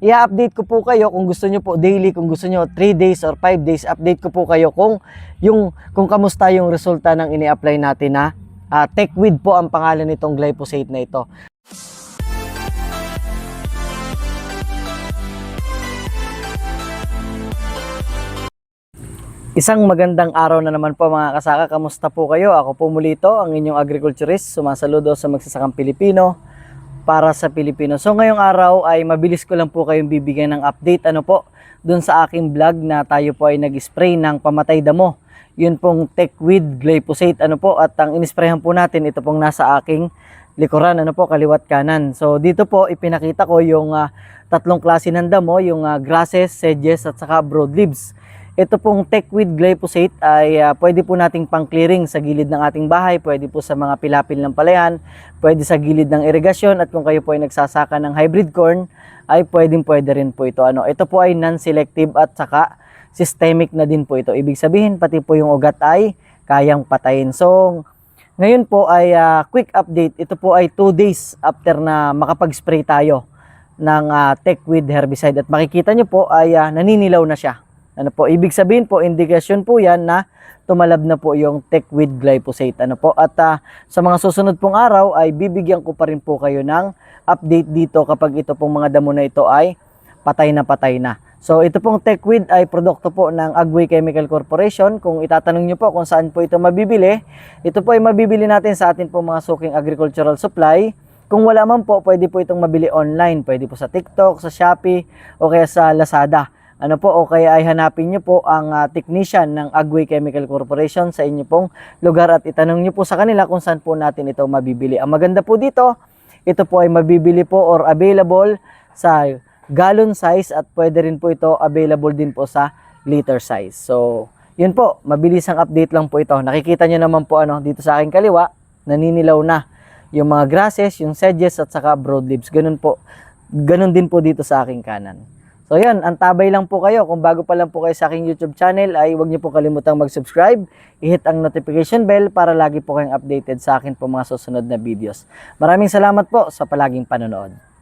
I-update ko po kayo kung gusto nyo po daily, kung gusto nyo 3 days or 5 days, update ko po kayo kung kamusta yung resulta ng ini-apply natin na TechWeed po ang pangalan nitong glyphosate na ito. Isang magandang araw na naman po mga kasaka. Kamusta po kayo? Ako po muli ito, ang inyong agriculturist. Sumasaludo sa magsasakang Pilipino para sa Pilipino. So ngayong araw ay mabilis ko lang po kayong bibigyan ng update dun sa aking vlog na tayo po ay nag-spray ng pamatay damo. Yun pong TechWeed glyphosate at ang inisprayhan po natin ito pong nasa aking likuran kaliwat kanan. So dito po ipinakita ko yung tatlong klase ng damo, yung grasses, sedges at saka broadleaves. Ito pong TechWeed glyphosate ay pwede po nating pang-clearing sa gilid ng ating bahay, pwede po sa mga pilapil ng palayan, pwede sa gilid ng irigasyon, at kung kayo po ay nagsasaka ng hybrid corn, ay pwede rin po ito. Ito po ay non-selective at saka systemic na din po ito. Ibig sabihin, pati po yung ugat ay kayang patayin. So, ngayon po ay quick update. Ito po ay 2 days after na makapag-spray tayo ng TechWeed herbicide. At makikita nyo po ay naninilaw na siya. Ibig sabihin po, indikasyon po yan na tumalab na po yung TechWeed glyphosate. At sa mga susunod pong araw ay bibigyan ko pa rin po kayo ng update dito kapag ito pong mga damo na ito ay patay na. So ito pong TechWeed ay produkto po ng Agway Chemical Corporation. Kung itatanong nyo po kung saan po ito mabibili, ito po ay mabibili natin sa atin pong mga suking agricultural supply. Kung wala man po, pwede po itong mabili online. Pwede po sa TikTok, sa Shopee, o kaya sa Lazada. O kaya ay hanapin nyo po ang technician ng Agway Chemical Corporation sa inyo pong lugar at itanong nyo po sa kanila kung saan po natin ito mabibili. Ang maganda po dito, ito po ay mabibili po or available sa gallon size at pwede rin po ito available din po sa liter size. So, yun po, mabilis ang update lang po ito. Nakikita nyo naman po dito sa aking kaliwa, naninilaw na yung mga grasses, yung sedges at saka broadleaves. Ganun din po dito sa aking kanan. So yan, antabay lang po kayo. Kung bago pa lang po kayo sa aking YouTube channel ay huwag niyo po kalimutang mag-subscribe, i-hit ang notification bell para lagi po kayong updated sa akin po mga susunod na videos. Maraming salamat po sa palaging panonood.